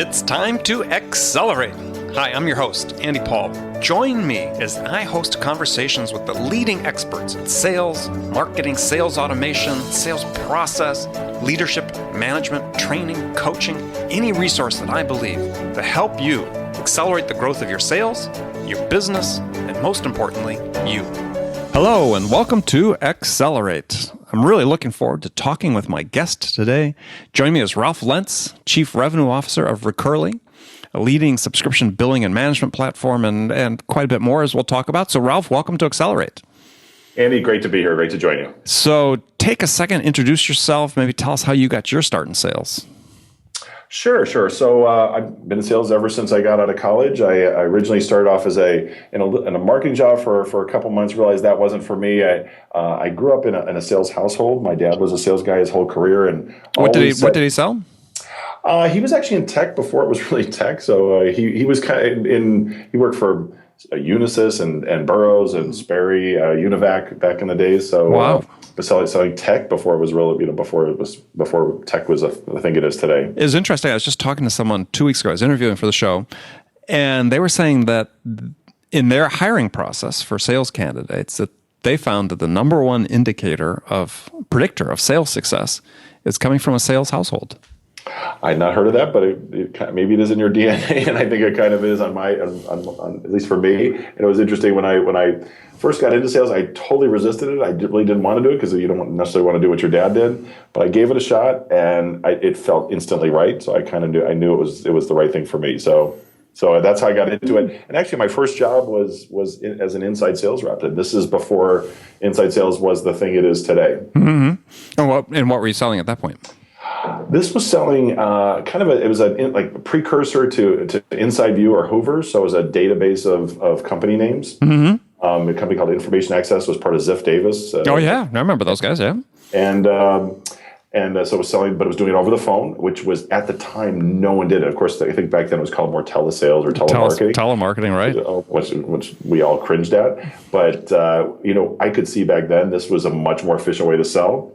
It's time to accelerate. Hi, I'm your host, Andy Paul. Join me as I host conversations with the leading experts in sales, marketing, sales automation, sales process, leadership, management, training, coaching, any resource that I believe to help you accelerate the growth of your sales, your business, and most importantly, you. Hello, and welcome to Accelerate. I'm really looking forward to talking with my guest today. Joining me is Ralph Lentz, Chief Revenue Officer of Recurly, a leading subscription billing and management platform, and quite a bit more as we'll talk about. So Ralph, welcome to Accelerate. Andy, great to be here. Great to join you. So take a second, introduce yourself, maybe tell us how you got your start in sales. Sure. So I've been in sales ever since I got out of college. I originally started off as in a marketing job for a couple months, realized that wasn't for me. I grew up in a sales household. My dad was a sales guy his whole career. And what did he sell? He was actually in tech before it was really tech. So he was kind of he worked for Unisys and Burroughs and Sperry, Univac back in the days. So wow. Selling tech before it was really, before tech was the thing it is today. It was interesting. I was just talking to someone 2 weeks ago. I was interviewing for the show, and they were saying that in their hiring process for sales candidates, that they found that the number one predictor of sales success is coming from a sales household. I had not heard of that, but maybe it is in your DNA, and I think it kind of is on at least for me. And it was interesting when I first got into sales, I totally resisted it. I really didn't want to do it because you don't necessarily want to do what your dad did. But I gave it a shot, and it felt instantly right. So I knew it was the right thing for me. So that's how I got into it. And actually, my first job was as an inside sales rep. And this is before inside sales was the thing it is today. Mm-hmm. And what were you selling at that point? This was selling it was a precursor to Inside View or Hoover. So it was a database of company names. Mm-hmm. A company called Information Access was part of Ziff Davis. Oh yeah, I remember those guys. Yeah, and so it was selling, but it was doing it over the phone, which was at the time no one did it. Of course, I think back then it was called more telesales or telemarketing. Telemarketing, right? Which we all cringed at. But I could see back then this was a much more efficient way to sell.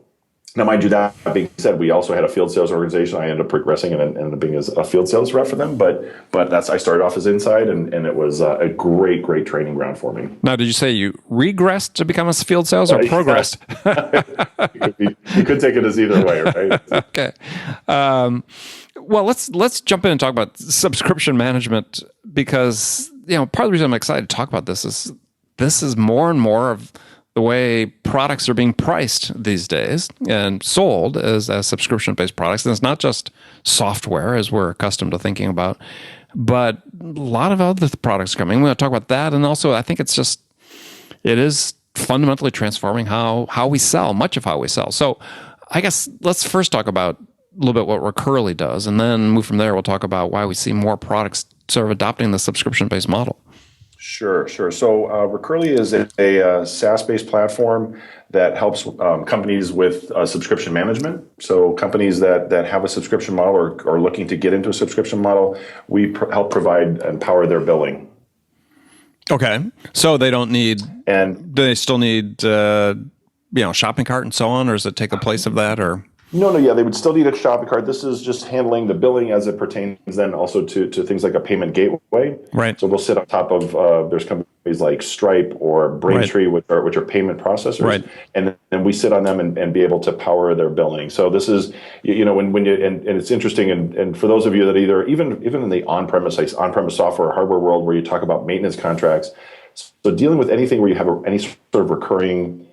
Now, mind you, that being said, we also had a field sales organization. I ended up progressing and ended up being a field sales rep for them. But I started off as inside, and it was a great training ground for me. Now, did you say you regressed to become a field sales or progressed? You could take it as either way, right? Okay. Well, let's jump in and talk about subscription management because part of the reason I'm excited to talk about this is more and more of the way products are being priced these days and sold as subscription-based products. And it's not just software, as we're accustomed to thinking about, but a lot of other products coming. We're going to talk about that. And also, I think it is fundamentally transforming how we sell, much of how we sell. So I guess let's first talk about a little bit what Recurly does, and then move from there. We'll talk about why we see more products sort of adopting the subscription-based model. Sure. So Recurly is a SaaS-based platform that helps companies with subscription management. So companies that have a subscription model or are looking to get into a subscription model, we help provide and power their billing. Okay. So they don't need, and do they still need shopping cart and so on, or does it take the place of that, or? No, yeah, they would still need a shopping cart. This is just handling the billing as it pertains then also to things like a payment gateway. Right. So we'll sit on top of, there's companies like Stripe or Braintree, right, which are payment processors. Right. And then we sit on them and be able to power their billing. So this is, when you, and it's interesting, and for those of you that even in the on-premise software or hardware world where you talk about maintenance contracts, so dealing with anything where you have any sort of recurring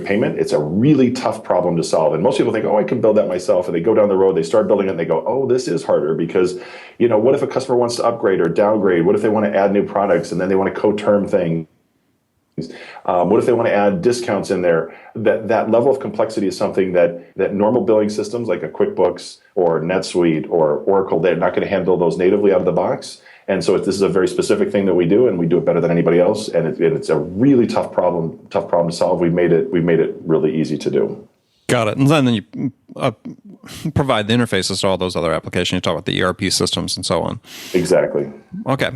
payment, it's a really tough problem to solve. And most people think, I can build that myself. And they go down the road, they start building it, and they go, this is harder because, what if a customer wants to upgrade or downgrade? What if they want to add new products and then they want to co-term things? What if they want to add discounts in there? That level of complexity is something that normal billing systems like a QuickBooks or NetSuite or Oracle, they're not going to handle those natively out of the box. And so this is a very specific thing that we do, and we do it better than anybody else. And it's a really tough problem to solve. We've made it really easy to do. Got it. And then you provide the interfaces to all those other applications. You talk about the ERP systems and so on. Exactly. Okay.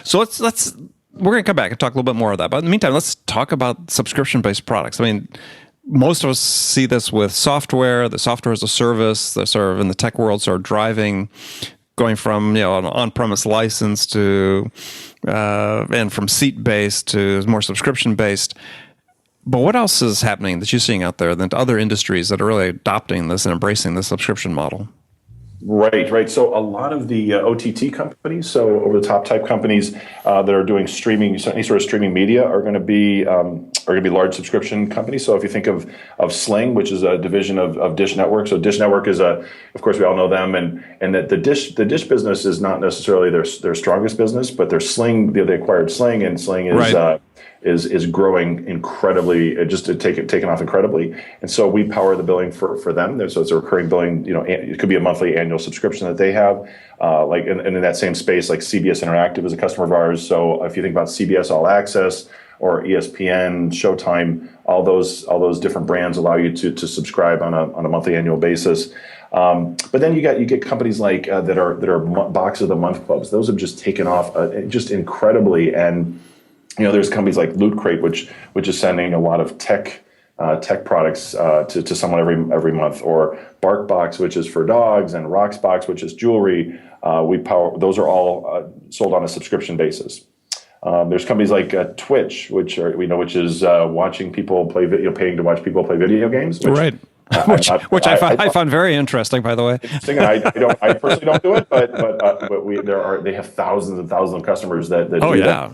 So we're going to come back and talk a little bit more of that. But in the meantime, let's talk about subscription-based products. I mean, most of us see this with software, the software as a service, the sort of in the tech world sort of driving, going from an on-premise license to and from seat-based to more subscription-based. But what else is happening that you're seeing out there than other industries that are really adopting this and embracing the subscription model? Right. So a lot of the OTT companies, so over-the-top type companies that are doing streaming, any sort of streaming media, are going to be large subscription companies. So if you think of Sling, which is a division of Dish Network, so Dish Network is of course we all know them, and that the Dish business is not necessarily their strongest business, but their Sling, they acquired Sling, and Sling is. Right. Is growing incredibly, just to taken off incredibly, and so we power the billing for them. So it's a recurring billing. It could be a monthly, annual subscription that they have. And in that same space, like CBS Interactive is a customer of ours. So if you think about CBS All Access or ESPN, Showtime, all those different brands allow you to subscribe on a monthly, annual basis. But then you get companies like that are box of the month clubs. Those have just taken off just incredibly. And there's companies like Loot Crate, which is sending a lot of tech products to someone every month, or BarkBox, which is for dogs, and Roxbox, which is jewelry. Those are all sold on a subscription basis. There's companies like Twitch, which is watching people play video, paying to watch people play video games. Right. Which I find very interesting, by the way. Interesting, and I personally don't do it, but they have thousands and thousands of customers that do that.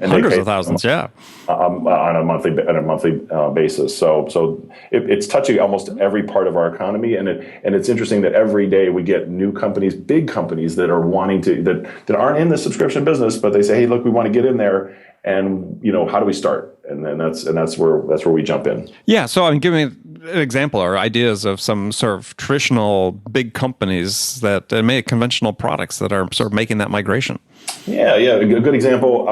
And hundreds of thousands, on a monthly basis. So it's touching almost every part of our economy, and it's interesting that every day we get new companies, big companies that are wanting to that aren't in the subscription business, but they say, hey, look, we want to get in there, and how do we start? And then that's where we jump in. Yeah. So give me an example or ideas of some sort of traditional big companies that make conventional products that are sort of making that migration. Yeah. A good example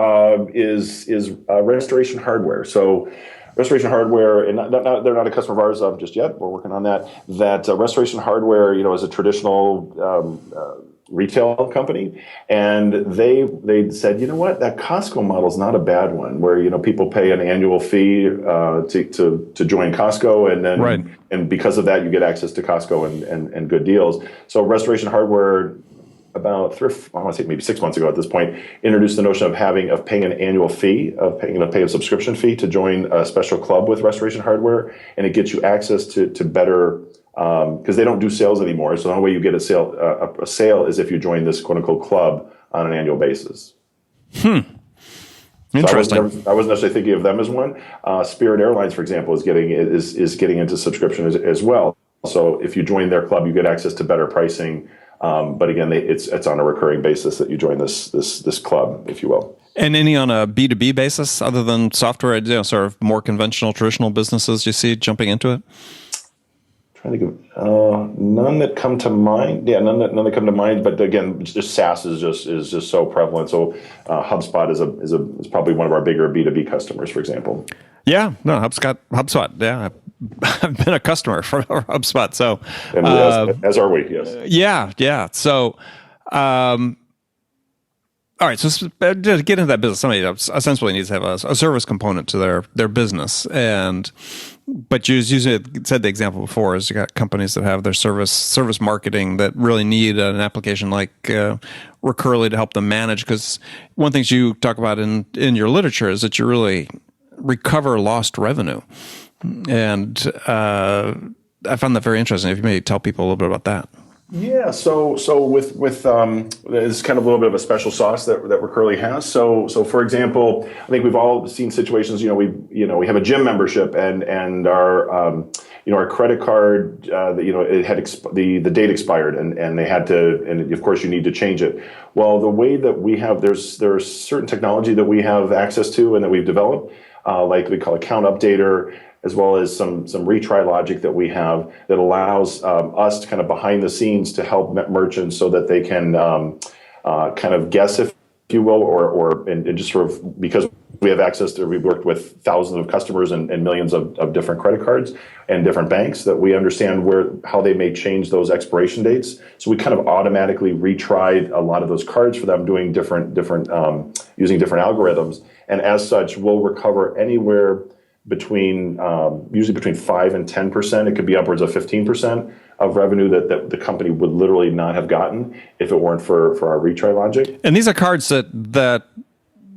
is Restoration Hardware. So Restoration Hardware, and they're not a customer of ours just yet. We're working on that. That Restoration Hardware, is a traditional retail company, and they said, what, that Costco model is not a bad one, where people pay an annual fee to join Costco, and then right. And because of that, you get access to Costco and good deals. So Restoration Hardware, about I want to say maybe 6 months ago at this point, introduced the notion of paying an annual fee, pay a subscription fee to join a special club with Restoration Hardware, and it gets you access to better, because they don't do sales anymore. So the only way you get a sale is if you join this quote unquote club on an annual basis. Interesting. So I wasn't necessarily thinking of them as one. Spirit Airlines, for example, is getting into subscription as well. So if you join their club, you get access to better pricing. But again, it's on a recurring basis that you join this club, if you will. And any on a B2B basis, other than software, sort of more conventional, traditional businesses you see jumping into it? Trying to think of none that come to mind. Yeah, none that come to mind. But again, just SaaS is just so prevalent. So HubSpot is probably one of our bigger B2B customers, for example. Yeah, no, HubSpot. Yeah, I've been a customer for HubSpot. So, and as are we. Yes. Yeah. So, all right. So to get into that business, somebody essentially needs to have a service component to their business, but you said the example before is you got companies that have their service marketing that really need an application like Recurly to help them manage. Because one thing you talk about in your literature is that you really recover lost revenue, and I found that very interesting. If you may tell people a little bit about that. Yeah, so with it's kind of a little bit of a special sauce that Recurly has. So for example, I think we've all seen situations. We have a gym membership, and our credit card, it had the date expired, and they had to, and of course you need to change it. Well, the way that we have, there's certain technology that we have access to and that we've developed, like we call Account Updater, as well as some retry logic that we have that allows us to kind of behind the scenes to help merchants so that they can kind of guess, if you will, or just sort of, because we have access to, we've worked with thousands of customers and millions of different credit cards and different banks, that we understand how they may change those expiration dates. So we kind of automatically retried a lot of those cards for them, doing different using different algorithms. And as such, we'll recover anywhere usually between 5 and 10%. It could be upwards of 15% of revenue that the company would literally not have gotten if it weren't for our retry logic. And these are cards that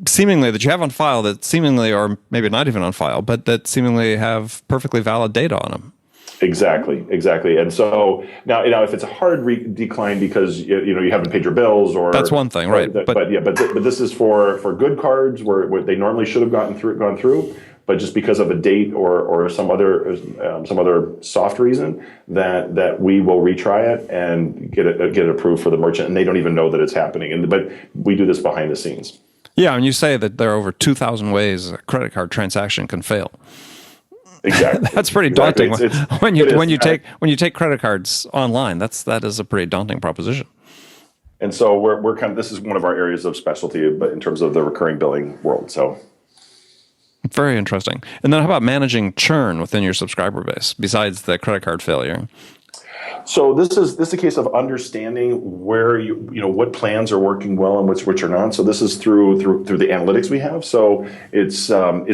seemingly that you have on file that seemingly, or maybe not even on file, but that seemingly have perfectly valid data on them. Exactly. And so now, if it's a hard decline because you haven't paid your bills, or that's one thing, right? But this is for good cards where they normally should have gone through, but just because of a date or some other soft reason that we will retry it and get it approved for the merchant, and they don't even know that it's happening. But we do this behind the scenes. Yeah, and you say that there are over 2,000 ways a credit card transaction can fail. Exactly. That's pretty daunting. When you take credit cards online, that is a pretty daunting proposition. And so we're kind of, this is one of our areas of specialty, but in terms of the recurring billing world. So very interesting. And then how about managing churn within your subscriber base besides the credit card failure? So this is a case of understanding where what plans are working well and which are not. So this is through the analytics we have. So it's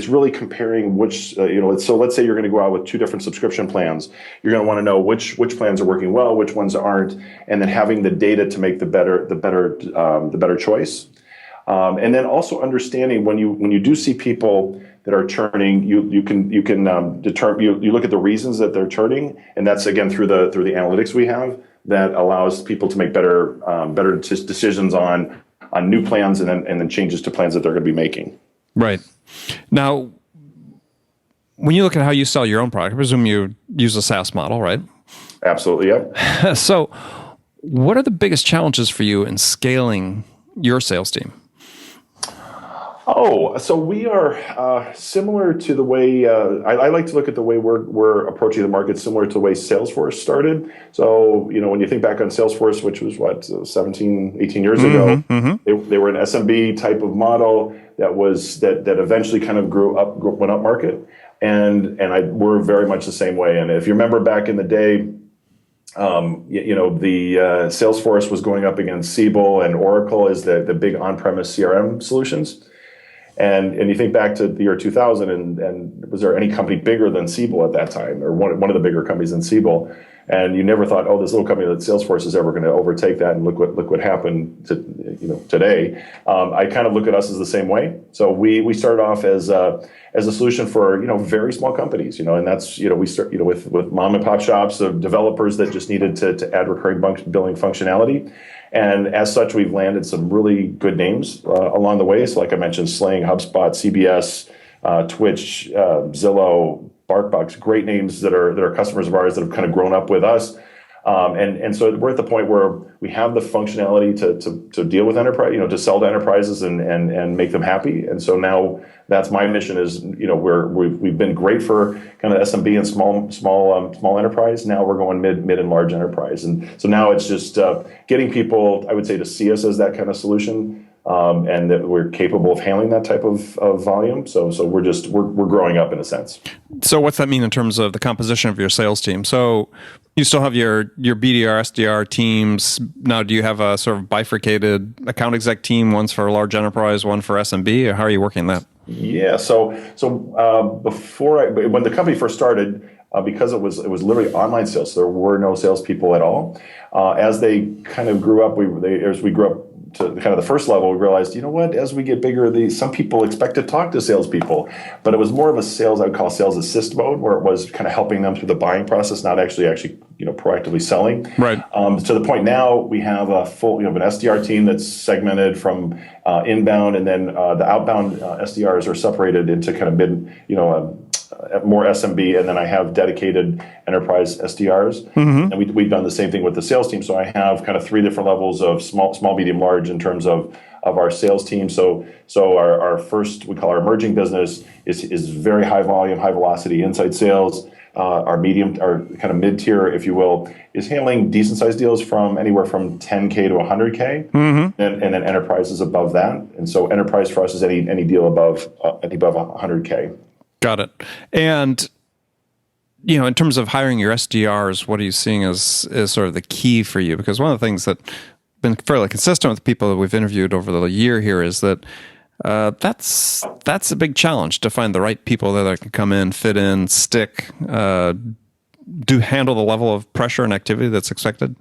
really comparing which so let's say you're going to go out with two different subscription plans. You're going to want to know which plans are working well, which ones aren't, and then having the data to make the better choice. And then also understanding when you do see people that are churning, you can determine. You look at the reasons that they're churning, and that's again through the analytics we have that allows people to make better decisions on new plans and then changes to plans that they're going to be making. Right. Now, when you look at how you sell your own product, I presume you use a SaaS model, right? Absolutely. Yep. So, what are the biggest challenges for you in scaling your sales team? Oh, so we are similar to the way I like to look at the way we're approaching the market, similar to the way Salesforce started. So, when you think back on Salesforce, which was 17, 18 years ago, they were an SMB type of model that eventually kind of went up market, and we're very much the same way. And if you remember back in the day, the Salesforce was going up against Siebel and Oracle as the big on-premise CRM solutions. And you think back to the year 2000, and was there any company bigger than Siebel at that time, or one of the bigger companies than Siebel? And you never thought, this little company that Salesforce is ever going to overtake that. And look what happened today. I kind of look at us as the same way. So we started off as a solution for very small companies, and that's we start with mom and pop shops of developers that just needed to add recurring billing functionality. And as such, we've landed some really good names along the way. So like I mentioned, Sling, HubSpot, CBS, Twitch, Zillow, BarkBox, great names that are customers of ours that have kind of grown up with us. And so we're at the point where we have the functionality to deal with enterprise, to sell to enterprises and make them happy. And so now that's my mission is, we've been great for kind of SMB and small enterprise. Now we're going mid and large enterprise. And so now it's just getting people, I would say, to see us as that kind of solution. And that we're capable of handling that type of volume. So we're growing up in a sense. So what's that mean in terms of the composition of your sales team? So you still have your BDR, SDR teams. Now, do you have a sort of bifurcated account exec team? One's for a large enterprise, one for SMB, or how are you working that? Yeah. So when the company first started, because it was literally online sales, so there were no salespeople at all. As they kind of grew up, as we grew up to kind of the first level, we realized, as we get bigger, some people expect to talk to salespeople, but it was more of a sales, I would call sales assist mode, where it was kind of helping them through the buying process, not actually proactively selling. Right. To the point now, we have an SDR team that's segmented from inbound, and then the outbound SDRs are separated into kind of mid, more SMB, and then I have dedicated enterprise SDRs. And we've done the same thing with the sales team. So I have kind of three different levels of small, medium, large in terms of our sales team. So our first, we call our emerging business is very high volume, high velocity inside sales. Our medium, our kind of mid tier, if you will, is handling decent sized deals from anywhere from 10K to 100K, and then enterprise is above that. And so enterprise for us is any deal above 100K. Got it. And, in terms of hiring your SDRs, what are you seeing as sort of the key for you? Because one of the things that's been fairly consistent with people that we've interviewed over the year here is that That's a big challenge to find the right people that can come in, fit in, stick, do handle the level of pressure and activity that's expected.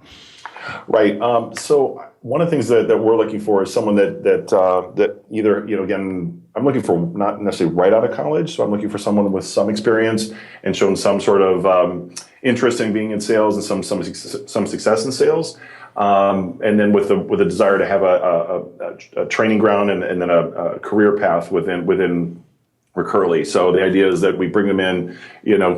Right. So one of the things that we're looking for is someone that either, again, I'm looking for not necessarily right out of college. So I'm looking for someone with some experience and shown some sort of interest in being in sales and some success in sales. And then with a desire to have a training ground and then a career path within Recurly. So the idea is that we bring them in,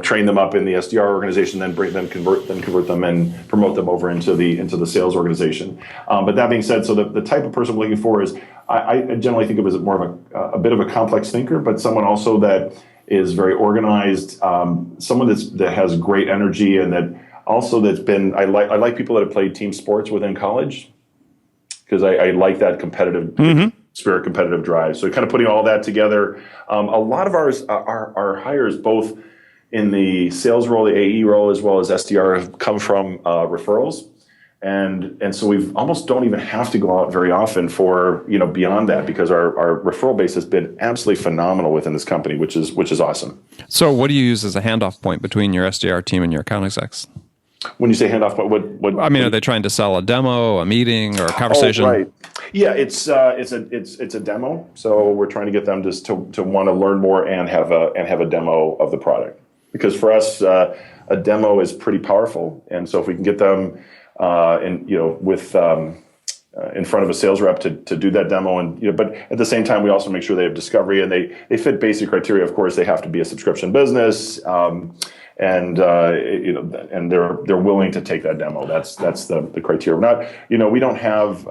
train them up in the SDR organization, then convert them and promote them over into the sales organization. But that being said, so the type of person I'm looking for is, I generally think of as more of a bit of a complex thinker, but someone also that is very organized, someone that has great energy, and that also that's been, I like people that have played team sports within college, because I like that competitive spirit, competitive drive. So kind of putting all that together. A lot of our hires, both in the sales role, the AE role, as well as SDR, have come from referrals. And so we've almost don't even have to go out very often for, beyond that, because our referral base has been absolutely phenomenal within this company, which is awesome. So what do you use as a handoff point between your SDR team and your account execs? When you say handoff, what? I mean, are they trying to sell a demo, a meeting, or a conversation? Oh, right. Yeah, it's a demo. So we're trying to get them just to want to learn more and have a demo of the product. Because for us, a demo is pretty powerful, and so if we can get them in front of a sales rep to do that demo, and but at the same time we also make sure they have discovery and they fit basic criteria. Of course, they have to be a subscription business. And they're willing to take that demo. That's the criteria. We're not, we don't have.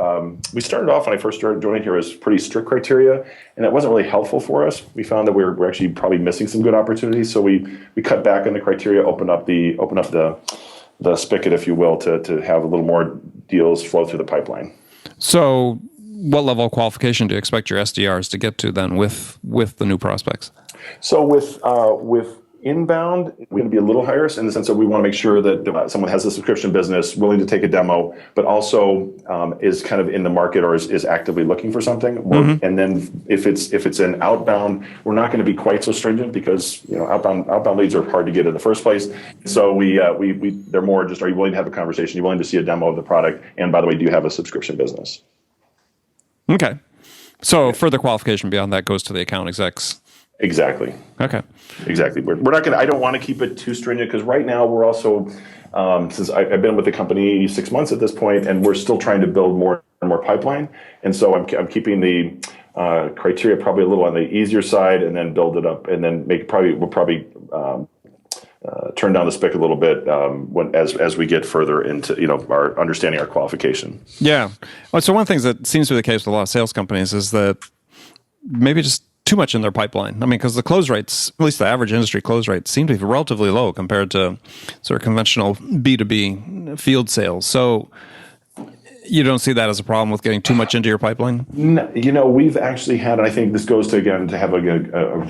We started off when I first started joining here as pretty strict criteria, and that wasn't really helpful for us. We found that we're actually probably missing some good opportunities, so we cut back on the criteria, open up the spigot, if you will, to have a little more deals flow through the pipeline. So, what level of qualification do you expect your SDRs to get to then with the new prospects? So with inbound, we're going to be a little higher in the sense that we want to make sure that someone has a subscription business, willing to take a demo, but also is kind of in the market or is actively looking for something. And then if it's an outbound, we're not going to be quite so stringent, because outbound leads are hard to get in the first place. So they're more just, are you willing to have a conversation? Are you willing to see a demo of the product? And by the way, do you have a subscription business? Okay. So further qualification beyond that goes to the account execs. Exactly. Okay. Exactly. We're not going to, I don't want to keep it too stringent, because right now we're also, since I've been with the company 6 months at this point, and we're still trying to build more and more pipeline. And so I'm keeping the criteria probably a little on the easier side, and then build it up, and then we'll probably turn down the spigot a little bit as we get further into our understanding our qualification. Yeah. Well, so one of the things that seems to be the case with a lot of sales companies is that maybe just too much in their pipeline. I mean, because the close rates, at least the average industry close rates, seem to be relatively low compared to sort of conventional B2B field sales. So you don't see that as a problem with getting too much into your pipeline? No, we've actually had, and I think this goes to, again, to have a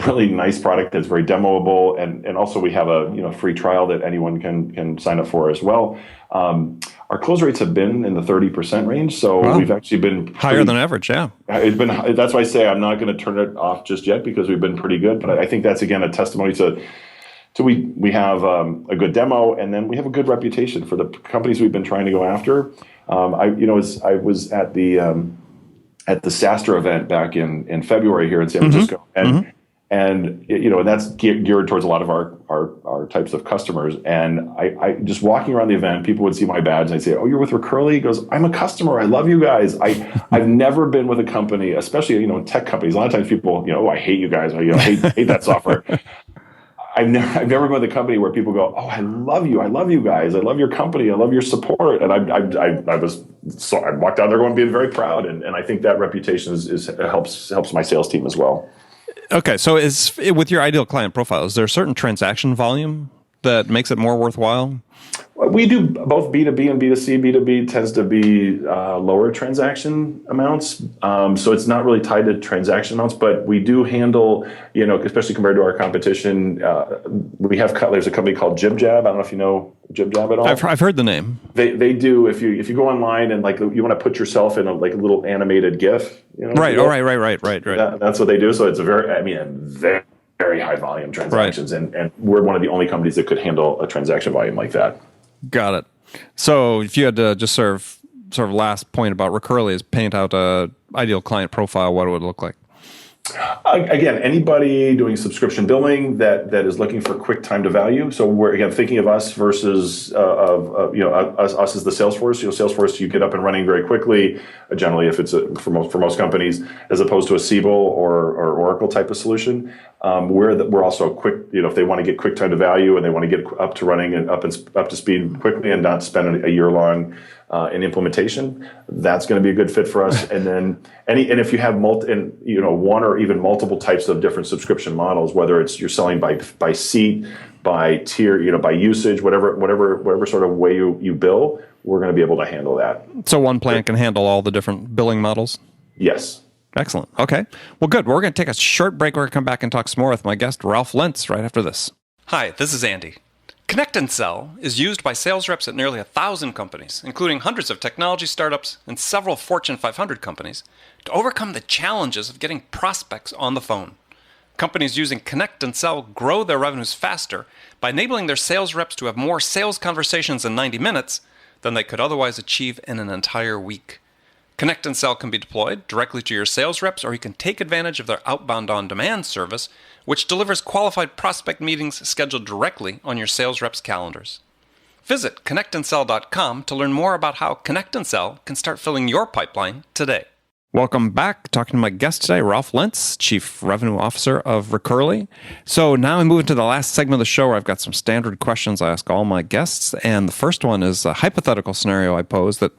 really nice product that's very demoable, and also we have a free trial that anyone can sign up for as well. Our close rates have been in the 30% range, so we've actually been higher than average. Yeah, it's been. That's why I say I'm not going to turn it off just yet, because we've been pretty good. But I think that's, again, a testimony to we have a good demo, and then we have a good reputation for the companies we've been trying to go after. I was at the SaaStr event back in February here in San Francisco, and that's geared towards a lot of our types of customers. And I just walking around the event, people would see my badge and I'd say, "Oh, you're with Recurly?" He goes, "I'm a customer. I love you guys. I've never been with a company, especially tech companies. A lot of times people, "Oh, I hate you guys. I hate that software." I've never been with a company where people go, "Oh, I love you. I love you guys. I love your company. I love your support." And I walked out there going, being very proud. And I think that reputation helps my sales team as well. Okay. So with your ideal client profile, is there a certain transaction volume that makes it more worthwhile? We do both B2B and B2C. B2B tends to be lower transaction amounts. So it's not really tied to transaction amounts, but we do handle, especially compared to our competition, there's a company called JibJab. I don't know if you know JibJab at all. I've heard the name. They do, if you go online and like you want to put yourself in a little animated GIF. Right. Oh, right. That's what they do. So it's a very high volume transactions. Right. And we're one of the only companies that could handle a transaction volume like that. Got it. So if you had to just sort of last point about Recurly is paint out a ideal client profile, what it would look like. Again, anybody doing subscription billing that is looking for quick time to value. So we're again thinking of us versus us as the Salesforce. Salesforce, you get up and running very quickly. Generally, if it's for most companies, as opposed to a Siebel or Oracle type of solution. We're also quick. If they want to get quick time to value and they want to get up to running and up to speed quickly and not spend a year long in implementation, that's going to be a good fit for us. And then if you have one or even multiple types of different subscription models, whether it's you're selling by seat, by tier, by usage, whatever sort of way you bill, we're going to be able to handle that. So one plan can handle all the different billing models? Yes. Excellent. Okay. Well, good. We're going to take a short break. We're going to come back and talk some more with my guest, Ralph Lentz, right after this. Hi, this is Andy. Connect and Sell is used by sales reps at nearly 1,000 companies, including hundreds of technology startups and several Fortune 500 companies, to overcome the challenges of getting prospects on the phone. Companies using Connect and Sell grow their revenues faster by enabling their sales reps to have more sales conversations in 90 minutes than they could otherwise achieve in an entire week. Connect and Sell can be deployed directly to your sales reps, or you can take advantage of their outbound on-demand service, which delivers qualified prospect meetings scheduled directly on your sales reps' calendars. Visit connectandsell.com to learn more about how Connect and Sell can start filling your pipeline today. Welcome back. Talking to my guest today, Ralph Lentz, Chief Revenue Officer of Recurly. So now we move into the last segment of the show where I've got some standard questions I ask all my guests. And the first one is a hypothetical scenario I pose that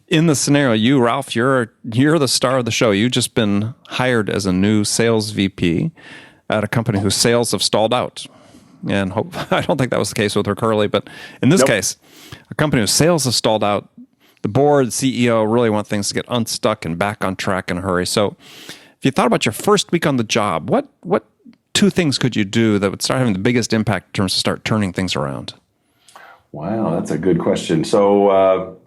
in the scenario, you, Ralph, you're the star of the show. You've just been hired as a new sales VP at a company whose sales have stalled out. And I don't think that was the case with Recurly, but in this case, a company whose sales have stalled out, the board, CEO really want things to get unstuck and back on track in a hurry. So if you thought about your first week on the job, what two things could you do that would start having the biggest impact in terms of start turning things around? Wow, that's a good question. So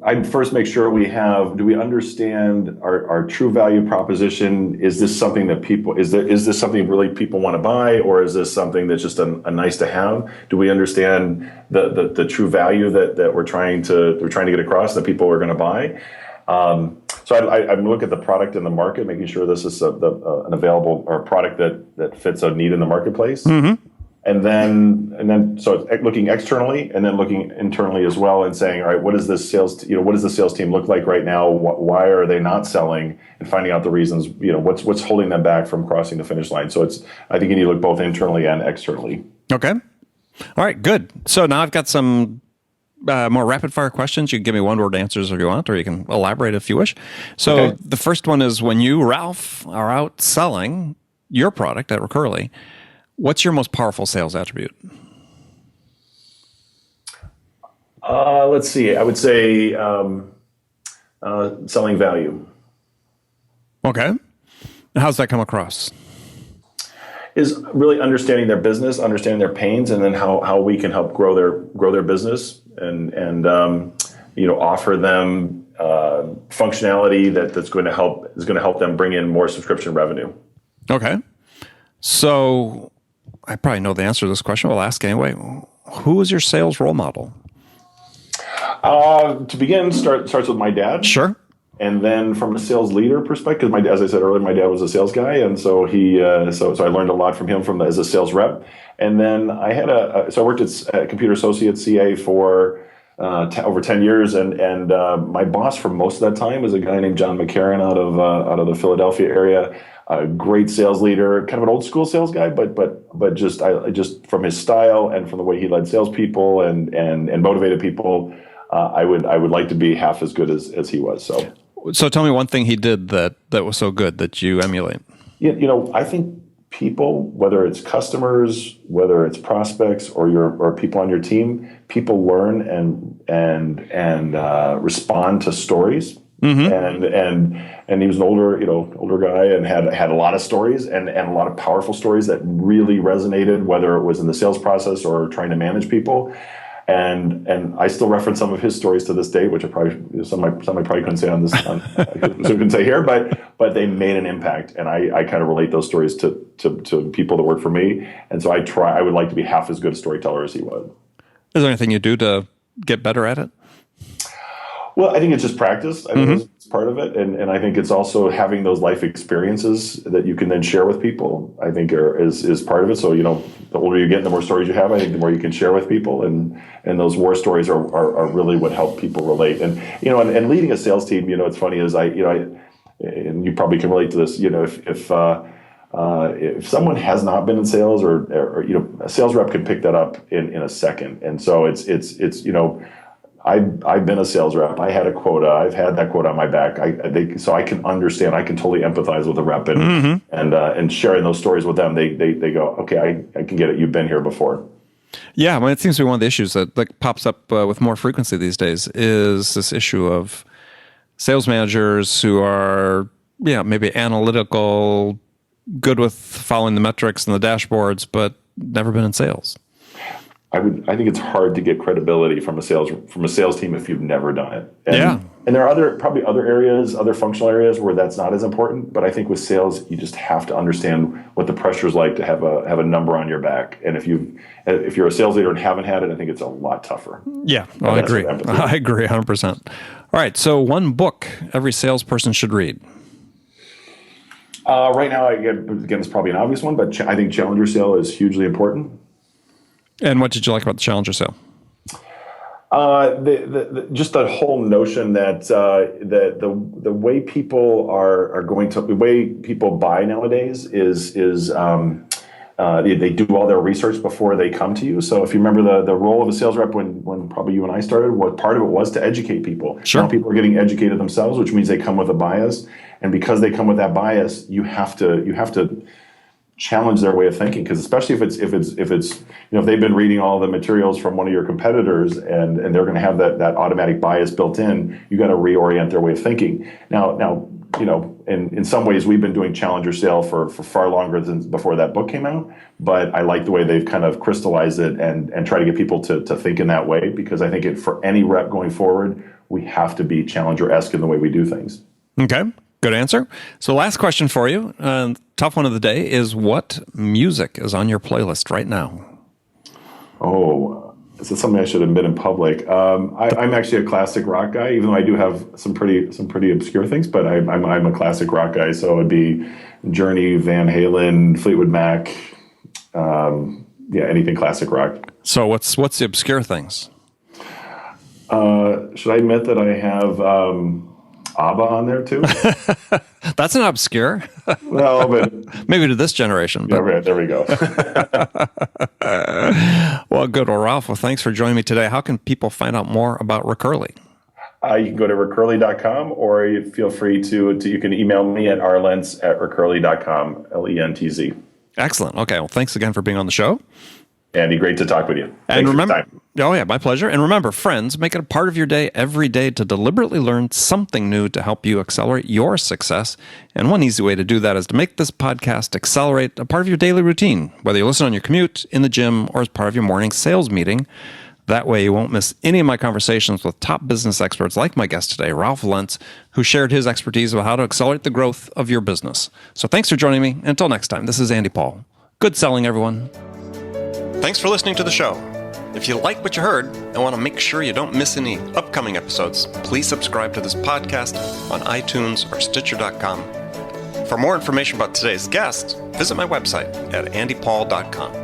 I'd first make sure do we understand our true value proposition? Is this something that is this something really people want to buy, or is this something that's just a nice to have? Do we understand the true value that we're trying to get across that people are going to buy? So I look at the product in the market, making sure this is an available or a product that fits a need in the marketplace. Mm-hmm. And then, so it's looking externally and then looking internally as well, and saying, all right, what does the sales team look like right now? Why are they not selling? And finding out the reasons. What's holding them back from crossing the finish line. So I think you need to look both internally and externally. Okay. All right. Good. So now I've got some more rapid fire questions. You can give me one word answers if you want, or you can elaborate if you wish. So The first one is, when you, Ralph, are out selling your product at Recurly, what's your most powerful sales attribute? Let's see. I would say selling value. Okay. And how's that come across? Is really understanding their business, understanding their pains, and then how we can help grow their business and offer them functionality that's going to help them bring in more subscription revenue. Okay. So I probably know the answer to this question. We'll ask anyway. Who is your sales role model? To begin, starts with my dad. Sure. And then from a sales leader perspective, as I said earlier, my dad was a sales guy, and so so I learned a lot from him as a sales rep. And then I had I worked at Computer Associates CA for over 10 years, and my boss for most of that time was a guy named John McCarran out of the Philadelphia area. A great sales leader, kind of an old school sales guy, but just from his style and from the way he led salespeople and motivated people, I would like to be half as good as he was. So tell me one thing he did that was so good that you emulate. I think people, whether it's customers, whether it's prospects or people on your team, people learn and respond to stories. And he was an older guy and had a lot of stories and a lot of powerful stories that really resonated, whether it was in the sales process or trying to manage people. And I still reference some of his stories to this day, which I probably some I probably couldn't say on this, couldn't say here, but they made an impact, and I kind of relate those stories to people that work for me, and so I would like to be half as good a storyteller as he was. Is there anything you do to get better at it? Well, I think it's just practice. I think it's part of it, and I think it's also having those life experiences that you can then share with people. I think is part of it. So the older you get, the more stories you have. I think the more you can share with people, and those war stories are really what help people relate. And and leading a sales team, it's funny is and you probably can relate to this. If someone has not been in sales, or a sales rep can pick that up in a second, and so it's I've been a sales rep. I had a quota. I've had that quota on my back. So I can understand. I can totally empathize with a rep and sharing those stories with them. They go, okay, I can get it. You've been here before. Yeah, it seems to be one of the issues that pops up with more frequency these days is this issue of sales managers who are maybe analytical, good with following the metrics and the dashboards, but never been in sales. I think it's hard to get credibility from a sales team if you've never done it. And there are probably other areas, other functional areas where that's not as important. But I think with sales, you just have to understand what the pressure is like to have a number on your back. And if you're a sales leader and haven't had it, I think it's a lot tougher. Yeah, I agree. I agree 100%. All right, so one book every salesperson should read. Right now, again, it's probably an obvious one, but I think Challenger Sale is hugely important. And what did you like about the Challenger Sale? Just the whole notion that the way people are going to, the way people buy nowadays is they do all their research before they come to you. So if you remember the role of a sales rep when probably you and I started, what part of it was to educate people. Sure. Now people are getting educated themselves, which means they come with a bias, and because they come with that bias, you have to challenge their way of thinking, because especially if they've been reading all the materials from one of your competitors and they're going to have that automatic bias built in, you got to reorient their way of thinking. Now in some ways we've been doing Challenger Sale for far longer than before that book came out, but I like the way they've kind of crystallized it and try to get people to think in that way, because I think for any rep going forward, we have to be Challenger-esque in the way we do things. Okay. Good answer. So last question for you, tough one of the day, is what music is on your playlist right now? Oh, this is something I should admit in public. I'm actually a classic rock guy, even though I do have some pretty obscure things, but I'm a classic rock guy. So it'd be Journey, Van Halen, Fleetwood Mac, anything classic rock. So what's the obscure things? Should I admit that I have ABBA on there too? That's not obscure. No, but maybe to this generation. But. Yeah, there we go. Well, good. Well, Ralph, thanks for joining me today. How can people find out more about Recurly? You can go to recurly.com, or you feel free to you can email me at rlentz@recurly.com, LENTZ. Excellent. Okay. Well, thanks again for being on the show. Andy, great to talk with you. And remember, my pleasure. And remember, friends, make it a part of your day every day to deliberately learn something new to help you accelerate your success. And one easy way to do that is to make this podcast accelerate a part of your daily routine, whether you listen on your commute, in the gym, or as part of your morning sales meeting. That way you won't miss any of my conversations with top business experts like my guest today, Ralph Lentz, who shared his expertise about how to accelerate the growth of your business. So thanks for joining me. Until next time, this is Andy Paul. Good selling, everyone. Thanks for listening to the show. If you like what you heard and want to make sure you don't miss any upcoming episodes, please subscribe to this podcast on iTunes or Stitcher.com. For more information about today's guest, visit my website at andypaul.com.